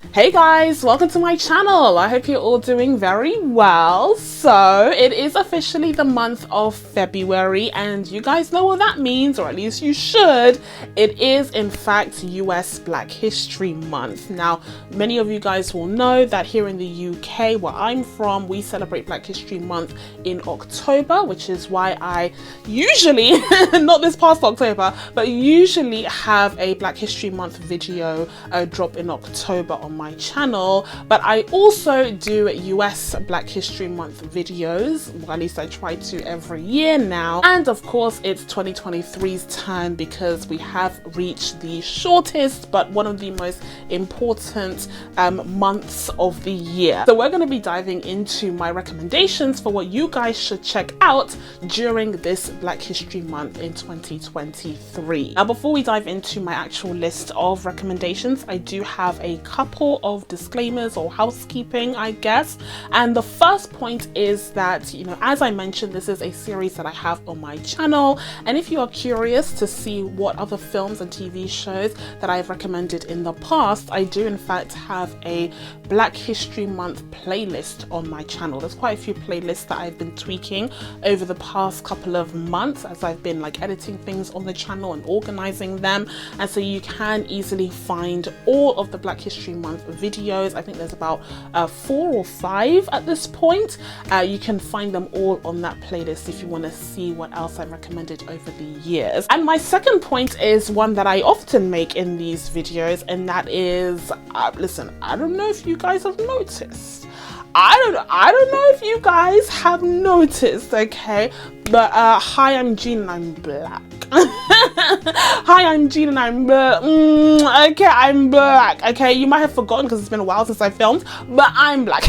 Hey guys, welcome to my channel. I hope you're all doing very well. So it is officially the month of February, and you guys know what that means, or at least you should. It is in fact US Black History Month. Now, many of you guys will know that here in the UK, where I'm from, we celebrate Black History Month in October, which is why I usually, not this past October, but usually have a Black History Month video drop in October on my channel. But I also do US Black History Month videos, well, at least I try to every year now. And of course it's 2023's turn, because we have reached the shortest but one of the most important months of the year. So we're going to be diving into my recommendations for what you guys should check out during this Black History Month in 2023. Now, before we dive into my actual list of recommendations, I do have a couple of disclaimers or housekeeping, I guess. And the first point is that, you know, as I mentioned, this is a series that I have on my channel, and if you are curious to see what other films and TV shows that I've recommended in the past, I do in fact have a Black History Month playlist on my channel. There's quite a few playlists that I've been tweaking over the past couple of months as I've been like editing things on the channel and organizing them, and so you can easily find all of the Black History Month videos. I think there's about 4 or 5 at this point. You can find them all on that playlist if you want to see what else I've recommended over the years. And my second point is one that I often make in these videos, and that is, listen, I don't know if you guys have noticed. I don't know if you guys have noticed, okay? But hi, I'm Jean and I'm black. Hi, I'm Jean and I'm black. Okay, I'm black. Okay, you might have forgotten because it's been a while since I filmed, but I'm black.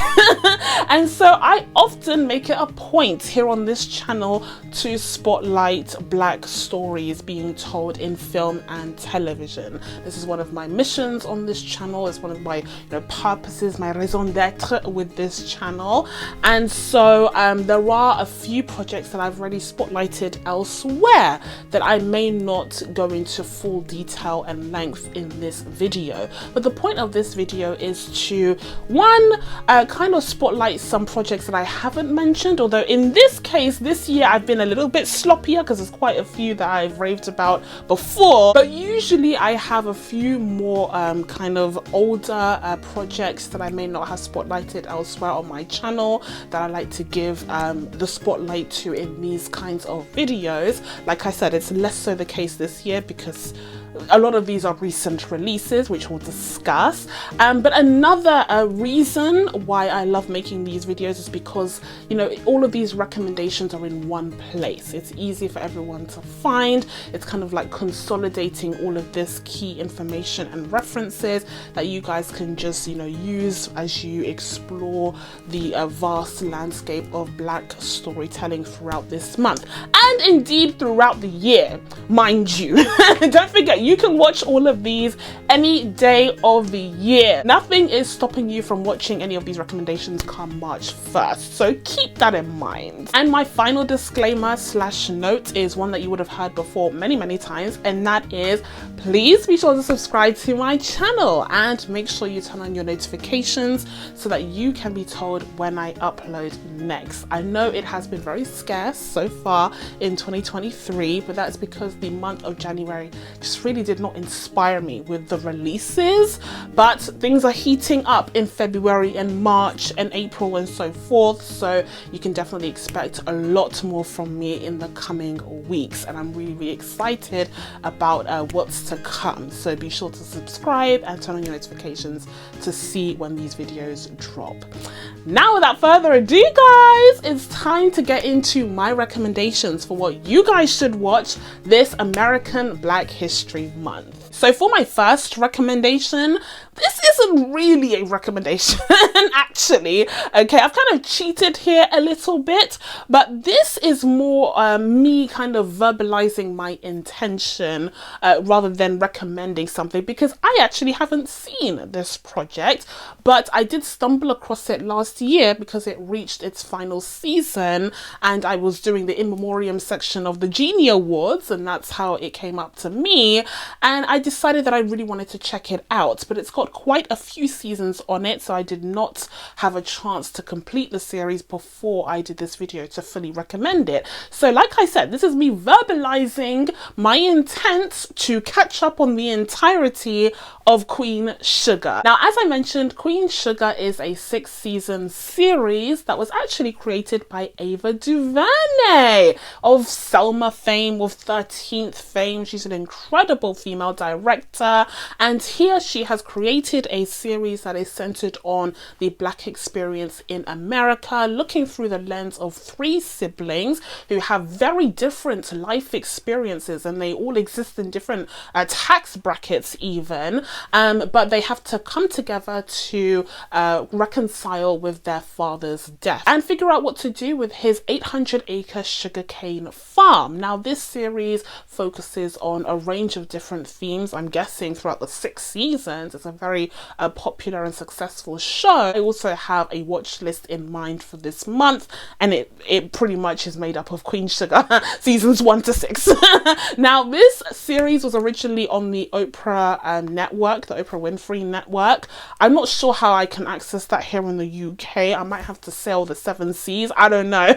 And so I often make it a point here on this channel to spotlight black stories being told in film and television. This is one of my missions on this channel. It's one of my purposes, my raison d'etre with this channel. And so there are a few projects that I've already spotlighted elsewhere that I may not go into full detail and length in this video. But the point of this video is to, one, kind of spotlight some projects that I haven't mentioned, although in this case, this year I've been a little bit sloppier because there's quite a few that I've raved about before, but usually I have a few more kind of older projects that I may not have spotlighted elsewhere on my channel that I like to give the spotlight to in these kinds of videos. Like I said, it's less so the case this year because a lot of these are recent releases, which we'll discuss. But another reason why I love making these videos is because, you know, all of these recommendations are in one place. It's easy for everyone to find. It's kind of like consolidating all of this key information and references that you guys can just, you know, use as you explore the vast landscape of black storytelling throughout this month. And indeed throughout the year, mind you. Don't forget, you can watch all of these any day of the year. Nothing is stopping you from watching any of these recommendations come March 1st. So keep that in mind. And my final disclaimer / note is one that you would have heard before many times, and that is, please be sure to subscribe to my channel and make sure you turn on your notifications so that you can be told when I upload next. I know it has been very scarce so far in 2023, but that's because the month of January just really did not inspire me with the releases, but things are heating up in February and March and April and so forth, so you can definitely expect a lot more from me in the coming weeks, and I'm really excited about what's to come. So be sure to subscribe and turn on your notifications to see when these videos drop. Now, without further ado, guys, it's time to get into my recommendations for what you guys should watch this American Black History Month. So for my first recommendation, this isn't really a recommendation actually, okay? I've kind of cheated here a little bit, but this is more me kind of verbalizing my intention rather than recommending something, because I actually haven't seen this project, but I did stumble across it last year because it reached its final season and I was doing the in memoriam section of the Genie Awards, and that's how it came up to me. And I decided that I really wanted to check it out, but it's got quite a few seasons on it, so I did not have a chance to complete the series before I did this video to fully recommend it. So like I said, this is me verbalizing my intent to catch up on the entirety of Queen Sugar. Now, as I mentioned, Queen Sugar is a 6-season series that was actually created by Ava DuVernay of Selma fame, with 13th fame. She's an incredible female director, and here she has created a series that is centered on the Black experience in America, looking through the lens of 3 siblings who have very different life experiences, and they all exist in different tax brackets even, but they have to come together to reconcile with their father's death and figure out what to do with his 800-acre sugarcane farm. Now, this series focuses on a range of different themes. I'm guessing throughout the 6 seasons, it's a very popular and successful show. I also have a watch list in mind for this month, and it pretty much is made up of Queen Sugar seasons 1 to 6. Now, this series was originally on the Oprah network, the Oprah Winfrey network. I'm not sure how I can access that here in the UK. I might have to sail the 7 seas, I don't know.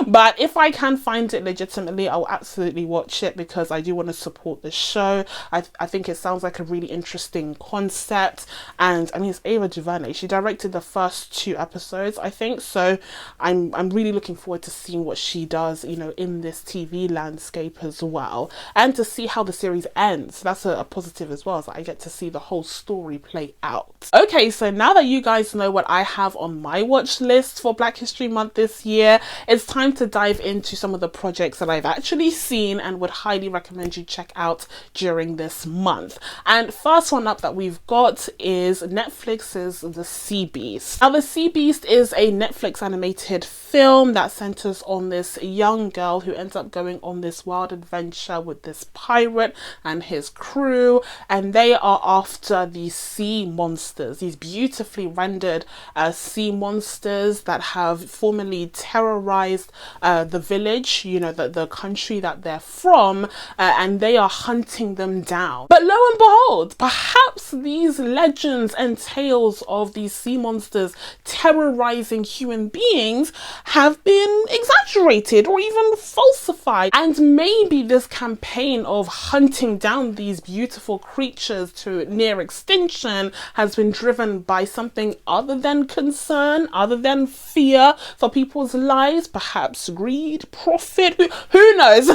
But if I can find it legitimately, I'll absolutely watch it, because I do want to support the show. I think it sounds like a really interesting concept, and I mean, it's Ava DuVernay. She directed the first 2 episodes, I think, so I'm really looking forward to seeing what she does, you know, in this TV landscape as well, and to see how the series ends. That's a positive as well, so I get to see the whole story play out. Okay, so now that you guys know what I have on my watch list for Black History Month this year, it's time to dive into some of the projects that I've actually seen and would highly recommend you check out during this month. And first one up that we've got is Netflix's The Sea Beast. Now, The Sea Beast is a Netflix animated film that centers on this young girl who ends up going on this wild adventure with this pirate and his crew, and they are after these sea monsters, these beautifully rendered sea monsters that have formerly terrorized the village, you know, the country that they're from, and they are hunting them down. But lo and behold, perhaps these legends and tales of these sea monsters terrorizing human beings have been exaggerated or even falsified, and maybe this campaign of hunting down these beautiful creatures to near extinction has been driven by something other than concern, other than fear for people's lives, perhaps greed, profit, who knows?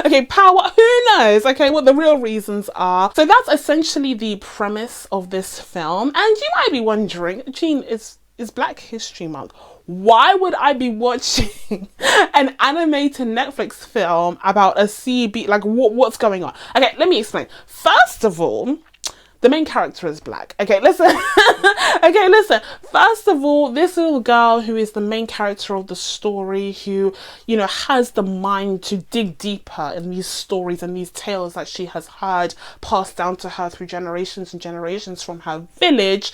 Okay, power, who knows? Okay, what the real reasons are. So that's essentially the premise of this film, and you might be wondering, Jean, it's Black History Month. Why would I be watching an animated Netflix film about a sea beast? Like, what's going on? Okay, let me explain. First of all, the main character is black. Okay, listen. Okay, listen. First of all, this little girl who is the main character of the story, who, you know, has the mind to dig deeper in these stories and these tales that she has heard passed down to her through generations and generations from her village.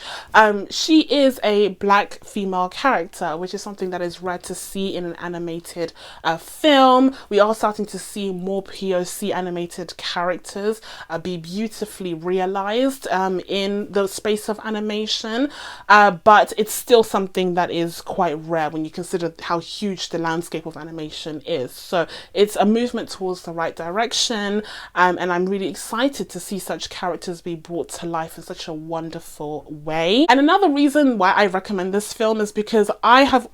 She is a black female character, which is something that is rare to see in an animated film. We are starting to see more POC animated characters be beautifully realized in the space of animation, but it's still something that is quite rare when you consider how huge the landscape of animation is. So it's a movement towards the right direction, and I'm really excited to see such characters be brought to life in such a wonderful way. And another reason why I recommend this film is because I have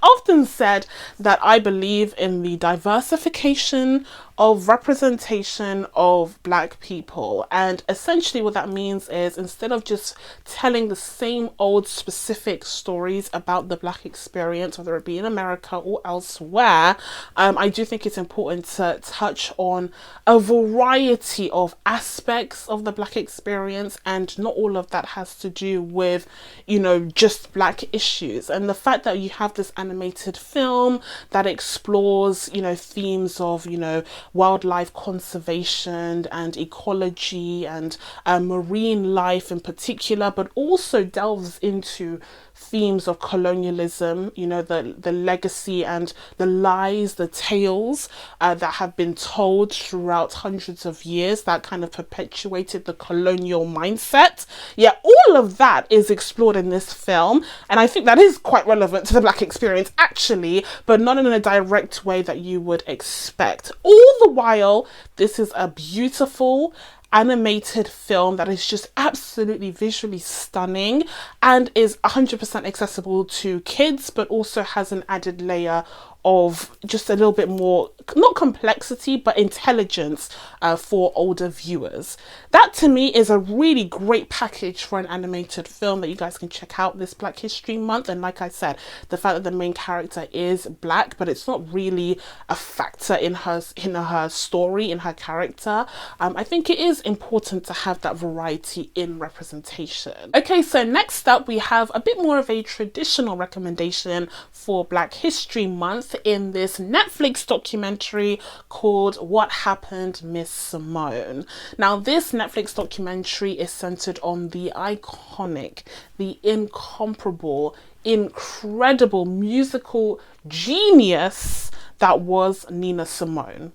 often said that I believe in the diversification of representation of black people, and essentially what that means is, instead of just telling the same old specific stories about the black experience, whether it be in America or elsewhere, I do think it's important to touch on a variety of aspects of the black experience, and not all of that has to do with, you know, just black issues. And the fact that you have this animated film that explores, you know, themes of, you know, wildlife conservation and ecology and marine life in particular, but also delves into themes of colonialism, you know, the legacy and the lies, the tales that have been told throughout hundreds of years that kind of perpetuated the colonial mindset. Yeah, all of that is explored in this film, and I think that is quite relevant to the Black experience actually, but not in a direct way that you would expect. All the while, this is a beautiful animated film that is just absolutely visually stunning and is 100% accessible to kids, but also has an added layer of just a little bit more, not complexity, but intelligence for older viewers. That to me is a really great package for an animated film that you guys can check out this Black History Month. And like I said, the fact that the main character is Black, but it's not really a factor in her story, in her character. I think it is important to have that variety in representation. Okay, so next up we have a bit more of a traditional recommendation for Black History Month in this Netflix documentary called What Happened, Miss Simone. Now, this Netflix documentary is centered on the iconic, the incomparable, incredible musical genius that was Nina Simone.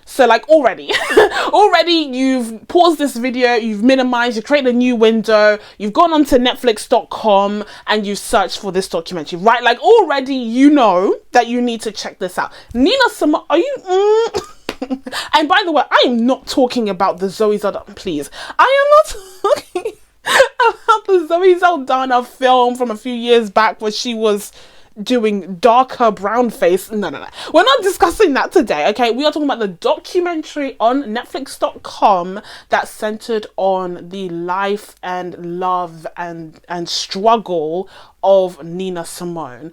So like already you've paused this video, you've minimized, you've created a new window, you've gone onto netflix.com and you searched for this documentary, right? Like already you know that you need to check this out. Nina Simone, are you... And by the way, I am not talking about the Zoe Saldana, please. I am not talking about the Zoe Saldana film from a few years back where she was doing darker brown face. No. We're not discussing that today, okay? We are talking about the documentary on netflix.com that centered on the life and love and struggle of Nina Simone.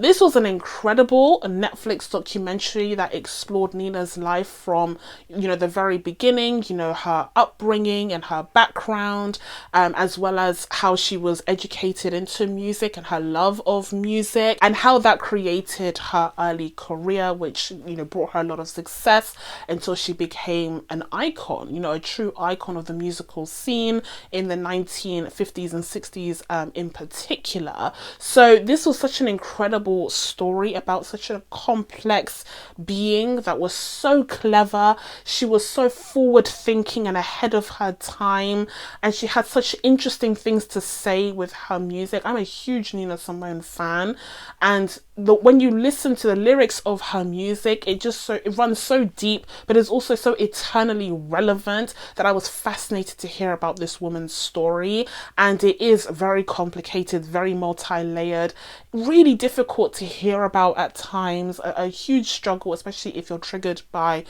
This was an incredible Netflix documentary that explored Nina's life from, you know, the very beginning, you know, her upbringing and her background, as well as how she was educated into music and her love of music, and how that created her early career, which, you know, brought her a lot of success until she became an icon, you know, a true icon of the musical scene in the 1950s and 60s in particular. So this was such an incredible story about such a complex being that was so clever. She was so forward thinking and ahead of her time, and she had such interesting things to say with her music. I'm a huge Nina Simone fan, and when you listen to the lyrics of her music, it runs so deep, but it's also so eternally relevant that I was fascinated to hear about this woman's story. And it is very complicated, very multi-layered, really difficult to hear about at times, a huge struggle, especially if you're triggered by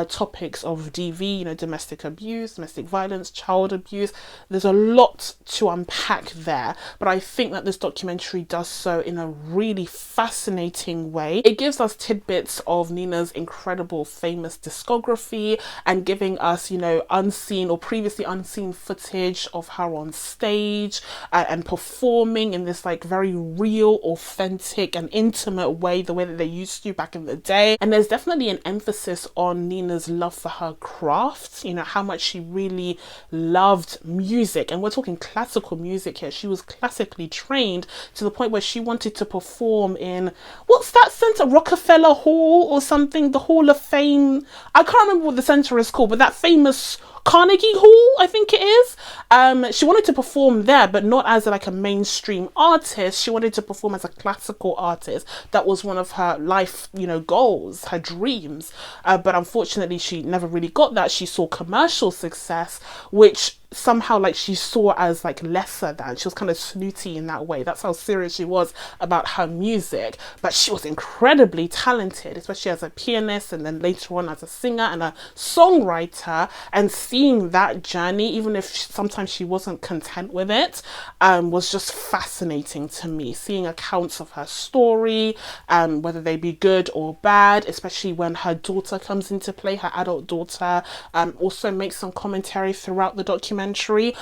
topics of DV, you know, domestic abuse, domestic violence, child abuse. There's a lot to unpack there, but I think that this documentary does so in a really fascinating way. It gives us tidbits of Nina's incredible famous discography and giving us, you know, unseen or previously unseen footage of her on stage and performing in this like very real, authentic and intimate way, the way that they used to back in the day. And there's definitely an emphasis on Nina's love for her craft, you know, how much she really loved music. And we're talking classical music here. She was classically trained to the point where she wanted to perform in, what's that center, Rockefeller Hall or something, the Hall of Fame. I can't remember what the center is called, but that famous Carnegie Hall, I think it is. She wanted to perform there, but not as like a mainstream artist. She wanted to perform as a classical artist. That was one of her life, you know, goals, her dreams. But unfortunately, she never really got that. She saw commercial success, which somehow like she saw as like lesser than. She was kind of snooty in that way. That's how serious she was about her music. But she was incredibly talented, especially as a pianist and then later on as a singer and a songwriter. And seeing that journey, even if sometimes she wasn't content with it, was just fascinating to me. Seeing accounts of her story, whether they be good or bad, especially when her daughter comes into play, her adult daughter, also makes some commentary throughout the documentary,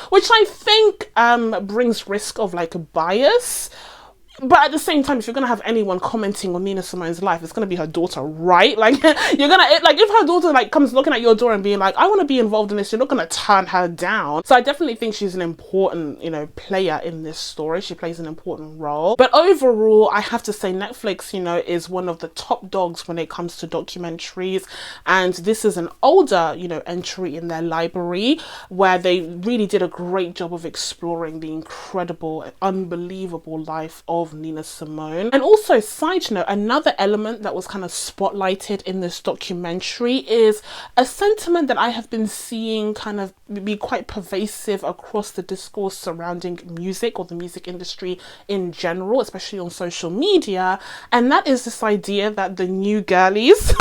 which I think brings risk of like a bias. But at the same time, if you're gonna have anyone commenting on Nina Simone's life, it's gonna be her daughter, right? Like, you're gonna, like, if her daughter, like, comes knocking at your door and being like, I want to be involved in this, you're not gonna turn her down. So I definitely think she's an important, you know, player in this story. She plays an important role. But overall, I have to say Netflix, you know, is one of the top dogs when it comes to documentaries. And this is an older, you know, entry in their library where they really did a great job of exploring the incredible, unbelievable life of Nina Simone. And also, side note, another element that was kind of spotlighted in this documentary is a sentiment that I have been seeing kind of be quite pervasive across the discourse surrounding music or the music industry in general, especially on social media, and that is this idea that the new girlies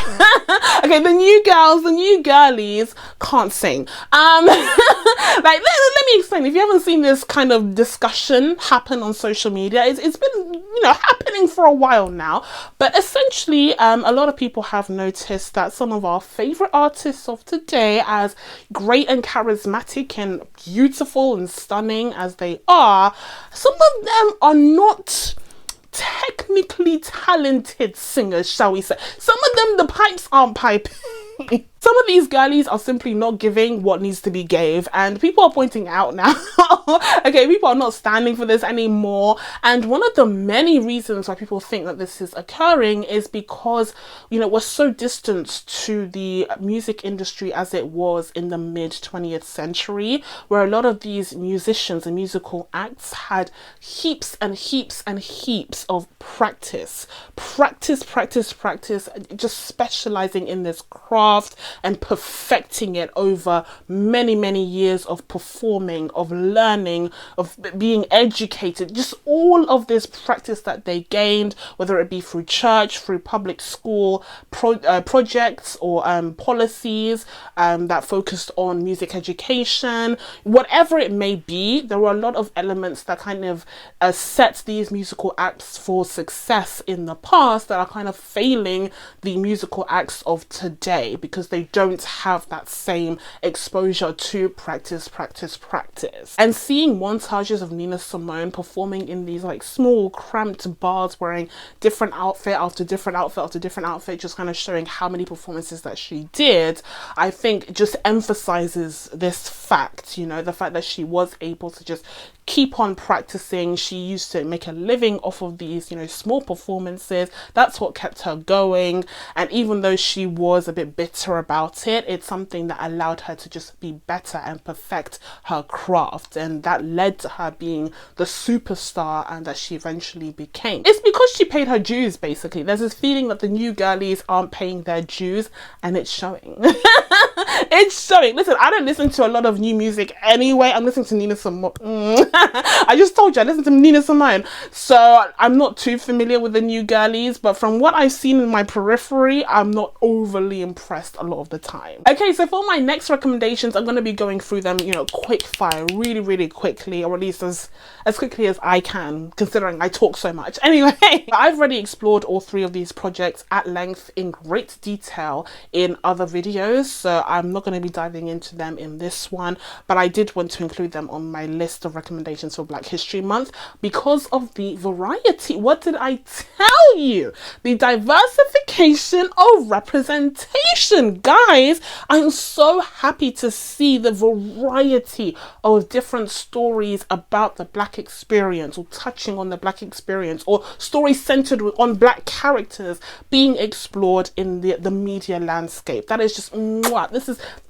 okay, the new girls, the new girlies can't sing. Like, let me explain. If you haven't seen this kind of discussion happen on social media, it's been, you know, happening for a while now. But essentially, a lot of people have noticed that some of our favorite artists of today, as great and charismatic and beautiful and stunning as they are, some of them are not technically talented singers, shall we say. Some of them, the pipes aren't piping. Some of these girlies are simply not giving what needs to be gave, and people are pointing out now, okay, people are not standing for this anymore. And one of the many reasons why people think that this is occurring is because, you know, we're so distant to the music industry as it was in the mid 20th century, where a lot of these musicians and musical acts had heaps and heaps and heaps of practice, just specializing in this craft and perfecting it over many, many years of performing, of learning, of being educated, just all of this practice that they gained, whether it be through church, through public school projects or policies that focused on music education, whatever it may be. There were a lot of elements that kind of set these musical acts for success in the past that are kind of failing the musical acts of today because they don't have that same exposure to practice. And seeing montages of Nina Simone performing in these like small cramped bars, wearing different outfit after different outfit after different outfit, just kind of showing how many performances that she did, I think just emphasizes this fact, you know, the fact that she was able to just keep on practicing. She used to make a living off of these, you know, small performances. That's what kept her going. And even though she was a bit bitter about it, it's something that allowed her to just be better and perfect her craft. And that led to her being the superstar and that she eventually became. It's because she paid her dues, basically. There's this feeling that the new girlies aren't paying their dues, and it's showing. It's showing. Listen, I don't listen to a lot of new music anyway. I'm listening to Nina Simone. I just told you I listen to Nina Simone, so I'm not too familiar with the new girlies, but from what I've seen in my periphery, I'm not overly impressed a lot of the time. Okay, so for my next recommendations, I'm going to be going through them, you know, quick fire, really quickly, or at least as quickly as I can, considering I talk so much. Anyway, I've already explored all three of these projects at length in great detail in other videos, so I'm not going to be diving into them in this one, but I did want to include them on my list of recommendations for Black History Month because of the variety. What did I tell you? The diversification of representation. Guys, I'm so happy to see the variety of different stories about the Black experience, or touching on the Black experience, or stories centered on Black characters being explored in the media landscape. That is just mwah.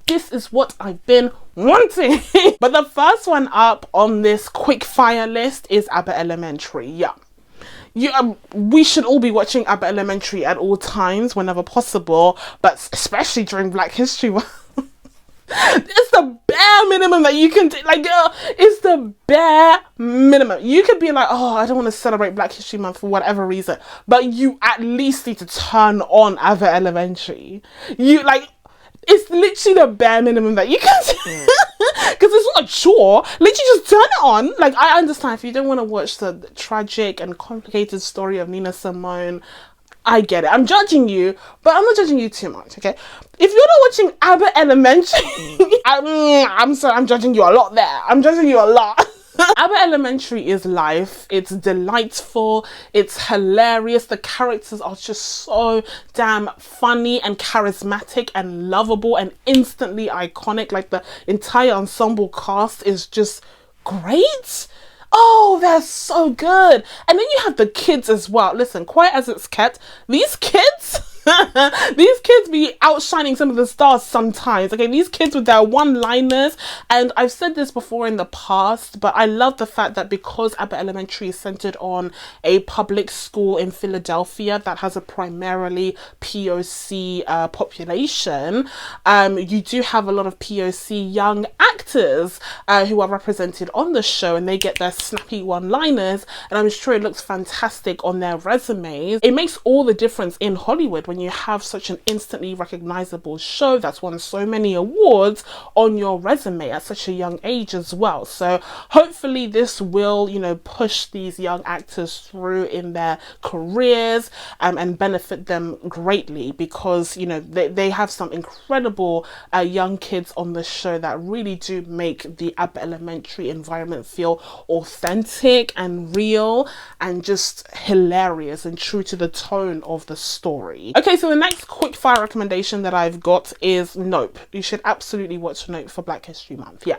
This is what I've been wanting. But the first one up on this quick fire list is Abbott Elementary. Yeah. We should all be watching Abbott Elementary at all times, whenever possible, but especially during Black History Month. It's the bare minimum that you can do. Like, it's the bare minimum. You could be like, oh, I don't want to celebrate Black History Month for whatever reason, but you at least need to turn on Abbott Elementary. It's literally the bare minimum that you can do. Because it's not a chore. Literally just turn it on. Like, I understand if you don't want to watch the tragic and complicated story of Nina Simone, I get it. I'm judging you, but I'm not judging you too much, okay? If you're not watching Abbott Elementary, I'm sorry, I'm judging you a lot there. I'm judging you a lot. Abbott Elementary is life. It's delightful. It's hilarious. The characters are just so damn funny and charismatic and lovable and instantly iconic. Like, the entire ensemble cast is just great. Oh, they're so good. And then you have the kids as well. Listen, quiet as it's kept, these kids these kids be outshining some of the stars sometimes. Okay, these kids with their one-liners, and I've said this before in the past, but I love the fact that because Abbott Elementary is centered on a public school in Philadelphia that has a primarily POC population, you do have a lot of POC young actors who are represented on the show, and they get their snappy one-liners, and I'm sure it looks fantastic on their resumes. It makes all the difference in Hollywood when you have such an instantly recognizable show that's won so many awards on your resume at such a young age as well. So hopefully this will, you know, push these young actors through in their careers and benefit them greatly, because, you know, they have some incredible young kids on the show that really do make the Abbott Elementary environment feel authentic and real and just hilarious and true to the tone of the story. Okay, so the next quick fire recommendation that I've got is Nope. You should absolutely watch Nope for Black History Month. Yeah.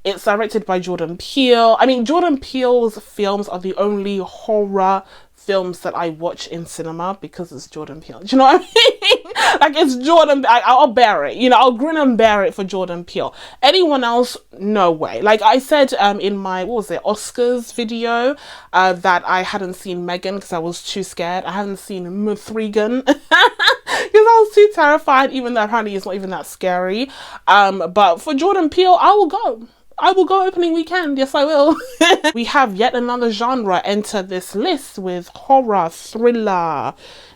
It's directed by Jordan Peele. I mean, Jordan Peele's films are the only horror films that I watch in cinema because it's Jordan Peele. Do you know what I mean? Like, it's Jordan. I'll bear it. You know, I'll grin and bear it for Jordan Peele. Anyone else, no way. Like I said in my, what was it, Oscars video, that I hadn't seen Megan because I was too scared. I hadn't seen Mithrigan because I was too terrified, even though apparently it's not even that scary. But for Jordan Peele, I will go. I will go opening weekend. Yes, I will. We have yet another genre enter this list with horror, thriller,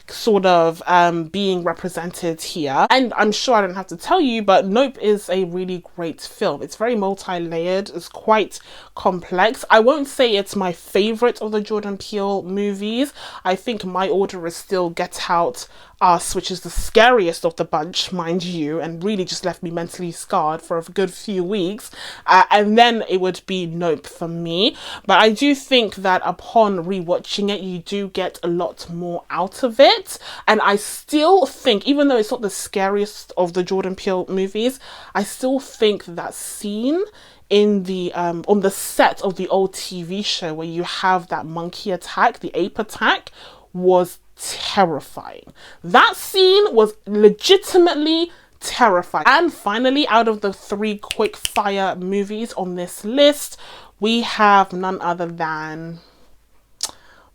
sort of being represented here. And I'm sure I don't have to tell you, but Nope is a really great film. It's very multi-layered. It's quite complex. I won't say it's my favorite of the Jordan Peele movies. I think my order is still Get Out, Us, which is the scariest of the bunch, mind you, and really just left me mentally scarred for a good few weeks. And then it would be Nope for me. But I do think that upon rewatching it, you do get a lot more out of it. And I still think, even though it's not the scariest of the Jordan Peele movies, I still think that scene in the on the set of the old TV show where you have that monkey attack, the ape attack, was terrifying. That scene was legitimately terrifying. And finally, out of the 3 quick fire movies on this list, we have none other than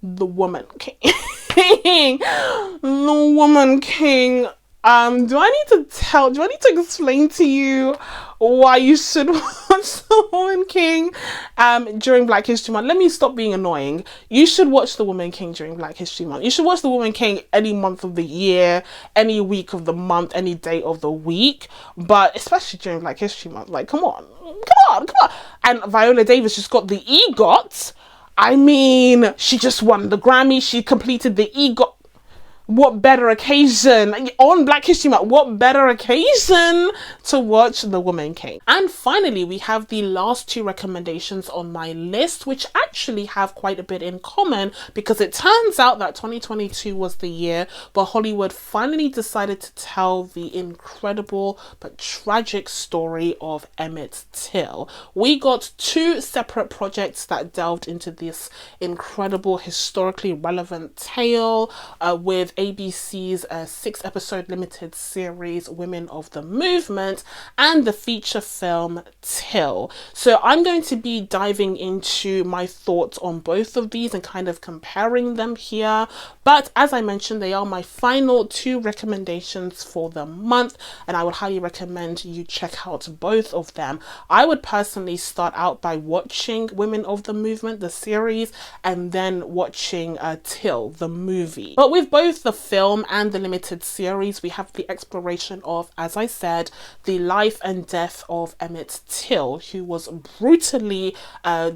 The Woman King. The Woman King. Do I need to explain to you why you should watch The Woman King during Black History Month? Let me stop being annoying. You should watch The Woman King during Black History Month. You should watch The Woman King any month of the year, any week of the month, any day of the week, but especially during Black History Month. Like, come on. And Viola Davis just got the EGOT. I mean, she just won the Grammy. She completed the EGOT. What better occasion on Black History Month? What better occasion to watch The Woman King? And finally, we have the last 2 recommendations on my list, which actually have quite a bit in common, because it turns out that 2022 was the year where Hollywood finally decided to tell the incredible but tragic story of Emmett Till. We got 2 separate projects that delved into this incredible, historically relevant tale with ABC's 6-episode limited series Women of the Movement and the feature film Till. So I'm going to be diving into my thoughts on both of these and kind of comparing them here. But as I mentioned, they are my final 2 recommendations for the month, and I would highly recommend you check out both of them. I would personally start out by watching Women of the Movement, the series, and then watching Till, the movie. But with both the film and the limited series, we have the exploration of, as I said, the life and death of Emmett Till, who was brutally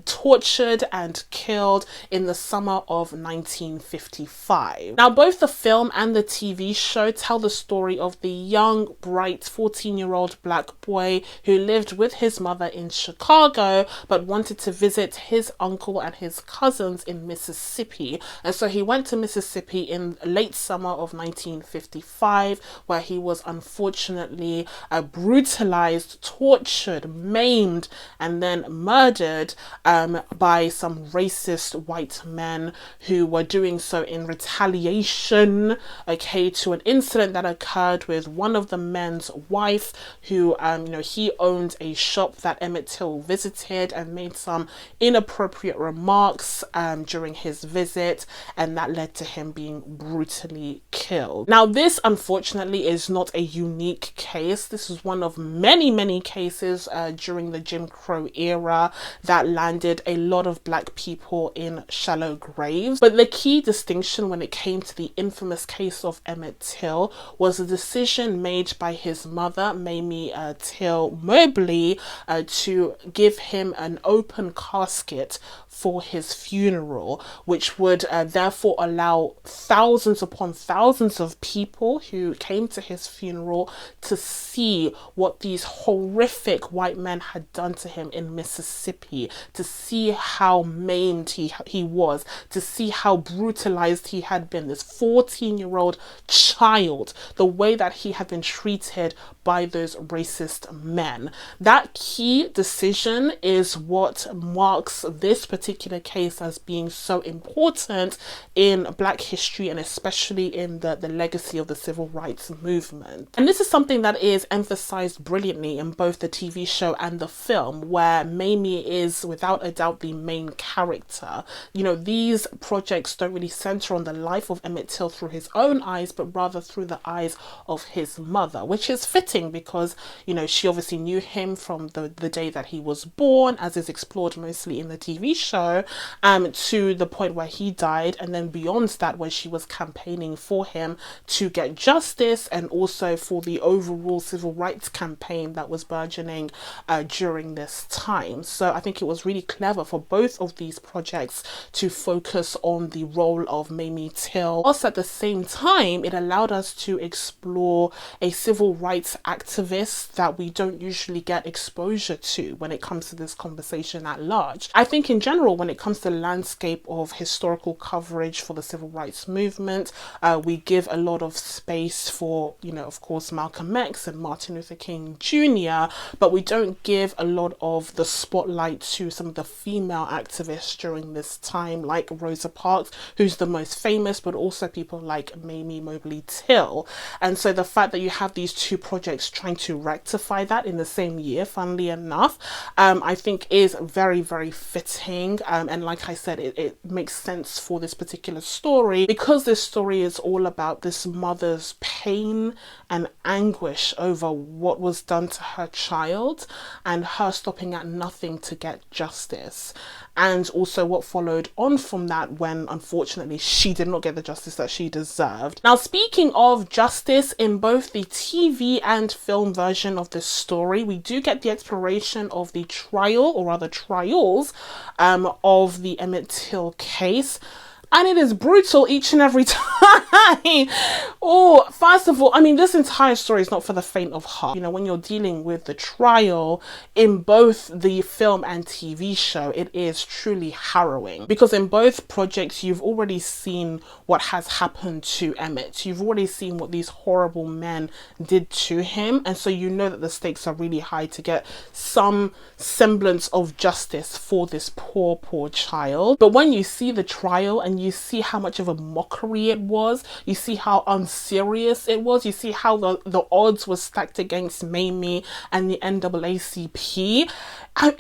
tortured and killed in the summer of 1955. Now, both the film and the TV show tell the story of the young, bright 14-year-old black boy who lived with his mother in Chicago but wanted to visit his uncle and his cousins in Mississippi. And so he went to Mississippi in late summer of 1955, where he was unfortunately brutalized, tortured, maimed, and then murdered by some racist white men who were doing so in retaliation, okay, to an incident that occurred with one of the men's wife, who he owned a shop that Emmett Till visited and made some inappropriate remarks during his visit, and that led to him being brutally killed. Now, this unfortunately is not a unique case. This is one of many cases during the Jim Crow era that landed a lot of black people in shallow graves. But the key distinction when it came to the infamous case of Emmett Till was a decision made by his mother, Mamie Till Mobley, to give him an open casket for his funeral, which would therefore allow thousands upon thousands of people who came to his funeral to see what these horrific white men had done to him in Mississippi, to see how maimed he was, to see how brutalized he had been, this 14-year-old child, the way that he had been treated by those racist men. That key decision is what marks this particular case as being so important in black history, and especially in the legacy of the civil rights movement. And this is something that is emphasized brilliantly in both the TV show and the film, where Mamie is without a doubt the main character. These projects don't really center on the life of Emmett Till through his own eyes, but rather through the eyes of his mother, which is fitting because she obviously knew him from the day that he was born, as is explored mostly in the TV show, to the point where he died, and then beyond that, where she was campaigning for him to get justice, and also for the overall civil rights campaign that was burgeoning during this time. So I think it was really clever for both of these projects to focus on the role of Mamie Till. Also, at the same time, it allowed us to explore a civil rights activist that we don't usually get exposure to when it comes to this conversation at large. I think in general, when it comes to the landscape of historical coverage for the civil rights movement, we give a lot of space for, of course, Malcolm X and Martin Luther King Jr., but we don't give a lot of the spotlight to some of the female activists during this time, like Rosa Parks, who's the most famous, but also people like Mamie Mobley Till. And so the fact that you have these two projects trying to rectify that in the same year, funnily enough, I think is very fitting. And like I said, it makes sense for this particular story, because this story is all about this mother's pain and anguish over what was done to her child, and her stopping at nothing to get justice, and also what followed on from that when unfortunately she did not get the justice that she deserved. Now, speaking of justice, in both the TV and film version of this story, we do get the exploration of the trial, or rather trials, of the Emmett Till case. And it is brutal each and every time. Oh, first of all, this entire story is not for the faint of heart. When you're dealing with the trial in both the film and TV show, it is truly harrowing, because in both projects, you've already seen what has happened to Emmett. You've already seen what these horrible men did to him. And so you know that the stakes are really high to get some semblance of justice for this poor child. But when you see the trial and you see how much of a mockery it was, you see how unserious it was, you see how the odds were stacked against Mamie and the NAACP,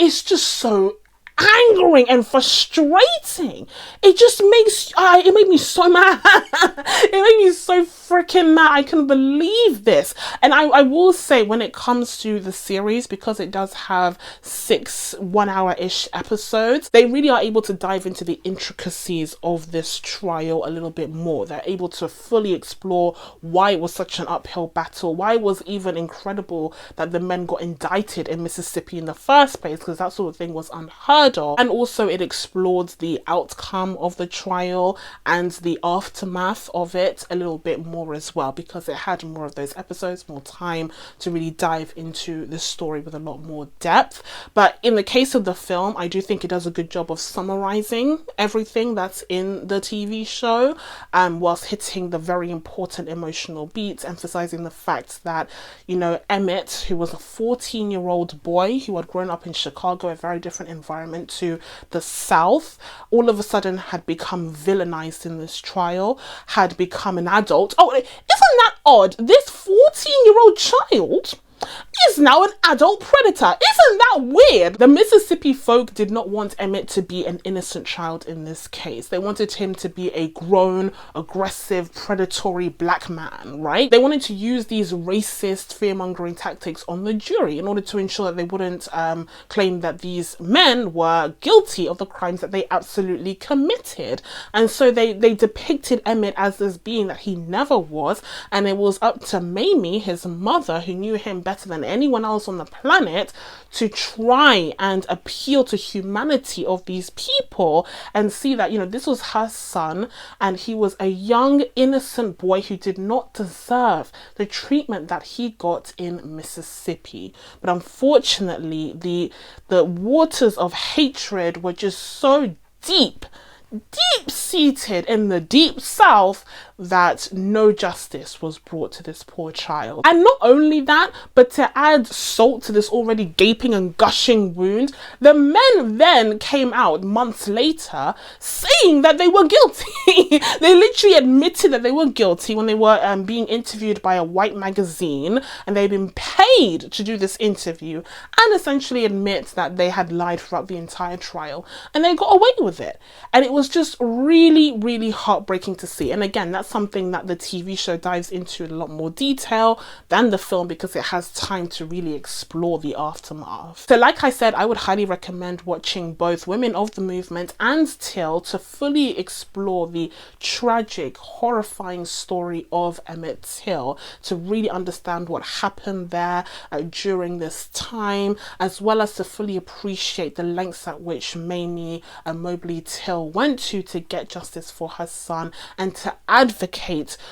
it's just so angering and frustrating. It just makes it made me so mad. It made me so freaking mad. I couldn't believe this. And I will say, when it comes to the series, because it does have 6 one-hour-ish episodes, they really are able to dive into the intricacies of this trial a little bit more. They're able to fully explore why it was such an uphill battle, why it was even incredible that the men got indicted in Mississippi in the first place, because that sort of thing was unheard heard of. And also it explored the outcome of the trial and the aftermath of it a little bit more as well, because it had more of those episodes, more time to really dive into the story with a lot more depth. But in the case of the film, I do think it does a good job of summarizing everything that's in the TV show, whilst hitting the very important emotional beats, emphasizing the fact that, you know, Emmett, who was a 14-year-old boy who had grown up in Chicago, a very different environment to the South, all of a sudden had become villainized in this trial, had become an adult. Oh, isn't that odd? This 14-year-old child is now an adult predator. Isn't that weird? The Mississippi folk did not want Emmett to be an innocent child in this case. They wanted him to be a grown, aggressive, predatory black man, right? They wanted to use these racist, fear-mongering tactics on the jury in order to ensure that they wouldn't claim that these men were guilty of the crimes that they absolutely committed. And so they depicted Emmett as this being that he never was, and it was up to Mamie, his mother, who knew him better than anyone else on the planet, to try and appeal to humanity of these people and see that, you know, this was her son and he was a young innocent boy who did not deserve the treatment that he got in Mississippi. But unfortunately, the waters of hatred were just so deep-seated in the deep South that no justice was brought to this poor child. And not only that, but to add salt to this already gaping and gushing wound, the men then came out months later saying that they were guilty. They literally admitted that they were guilty when they were being interviewed by a white magazine, and they'd been paid to do this interview, and essentially admit that they had lied throughout the entire trial, and they got away with it. And it was just really, really heartbreaking to see. And again, that's something that the TV show dives into in a lot more detail than the film, because it has time to really explore the aftermath. So like I said, I would highly recommend watching both Women of the Movement and Till to fully explore the tragic, horrifying story of Emmett Till, to really understand what happened there during this time, as well as to fully appreciate the lengths at which Mamie Mobley Till went to get justice for her son, and to advocate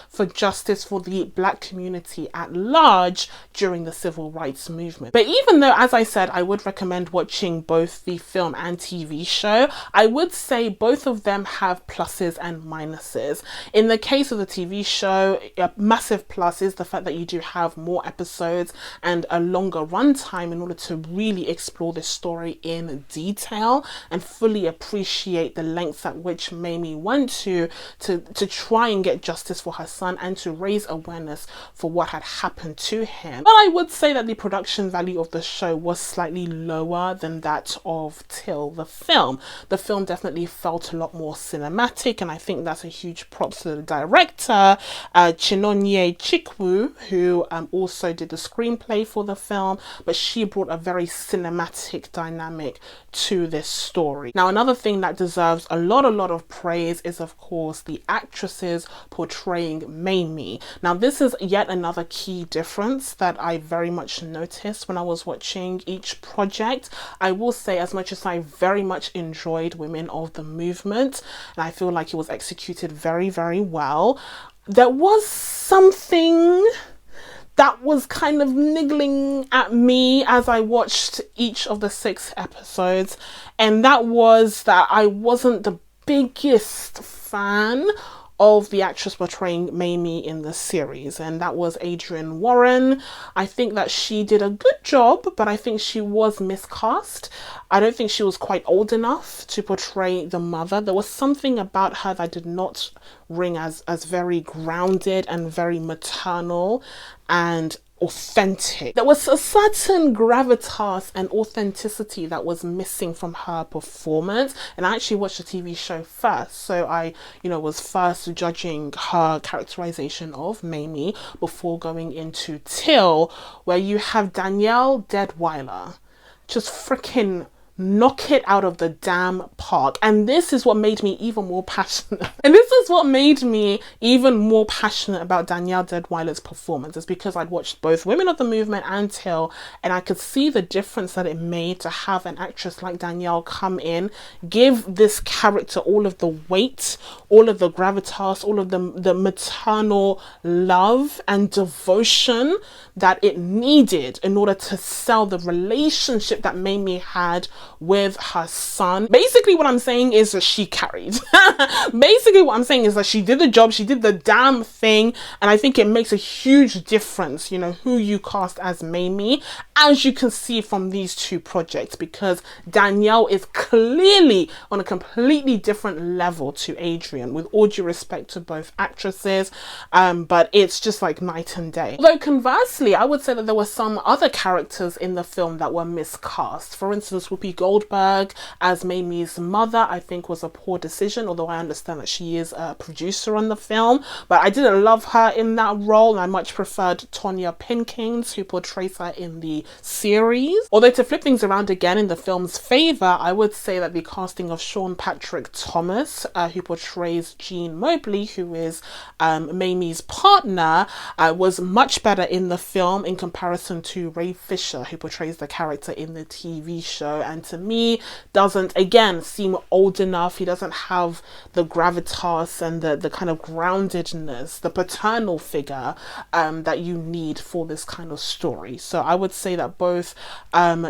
for justice for the black community at large during the civil rights movement. But even though, as I said, I would recommend watching both the film and TV show, I would say both of them have pluses and minuses. In the case of the TV show, a massive plus is the fact that you do have more episodes and a longer runtime in order to really explore this story in detail and fully appreciate the lengths at which Mamie went to try and get justice for her son and to raise awareness for what had happened to him. But I would say that the production value of the show was slightly lower than that of Till, the film. The film definitely felt a lot more cinematic, and I think that's a huge props to the director, Chinonye Chikwu, who also did the screenplay for the film, but she brought a very cinematic dynamic to this story. Now, another thing that deserves a lot of praise is, of course, the actresses portraying Mamie. Now, this is yet another key difference that I very much noticed when I was watching each project. I will say, as much as I very much enjoyed Women of the Movement, and I feel like it was executed very, very well, there was something that was kind of niggling at me as I watched each of the 6 episodes, and that was that I wasn't the biggest fan of the actress portraying Mamie in the series, and that was Adrienne Warren. I think that she did a good job, but I think she was miscast. I don't think she was quite old enough to portray the mother. There was something about her that did not ring as very grounded and very maternal and authentic. There was a certain gravitas and authenticity that was missing from her performance, and I actually watched the TV show first, so I was first judging her characterization of Mamie before going into Till, where you have Danielle Deadwyler just freaking knock it out of the damn park. And this is what made me even more passionate. And this is what made me even more passionate about Danielle Deadwyler's performance, is because I'd watched both Women of the Movement and Till, and I could see the difference that it made to have an actress like Danielle come in, give this character all of the weight, all of the gravitas, all of the maternal love and devotion that it needed in order to sell the relationship that Mamie had with her son. Basically what I'm saying is that she carried. Basically what I'm saying is that she did the job, she did the damn thing, and I think it makes a huge difference, you know, who you cast as Mamie, as you can see from these two projects, because Danielle is clearly on a completely different level to Adrienne, with all due respect to both actresses, but it's just like night and day. Although conversely, I would say that there were some other characters in the film that were miscast. For instance, Whoopi Goldberg as Mamie's mother, I think was a poor decision, although I understand that she is a producer on the film, but I didn't love her in that role, and I much preferred Tonya Pinkins, who portrays her in the series. Although to flip things around again in the film's favor, I would say that the casting of Sean Patrick Thomas, who portrays Jean Mobley, who is Mamie's partner, was much better in the film in comparison to Ray Fisher, who portrays the character in the TV show, and to me doesn't, again, seem old enough. He doesn't have the gravitas and the kind of groundedness, the paternal figure that you need for this kind of story. So I would say that both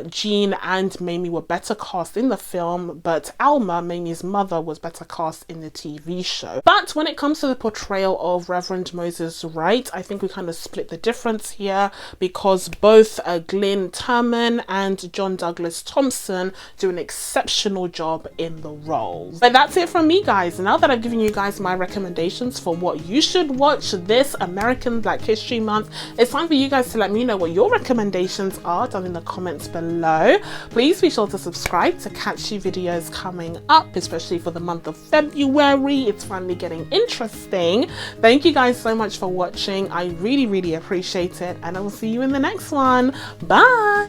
Jean and Mamie were better cast in the film, but Alma, Mamie's mother, was better cast in the TV show. But when it comes to the portrayal of Reverend Moses Wright, I think we kind of split the difference here, because both Glyn Turman and John Douglas Thompson do an exceptional job in the roles. But that's it from me, guys. Now that I've given you guys my recommendations for what you should watch this American Black History Month, it's time for you guys to let me know what your recommendations are down in the comments below. Please be sure to subscribe to catch you videos coming up, especially for the month of February. It's finally getting interesting. Thank you guys so much for watching. I really appreciate it, and I will see you in the next one. Bye.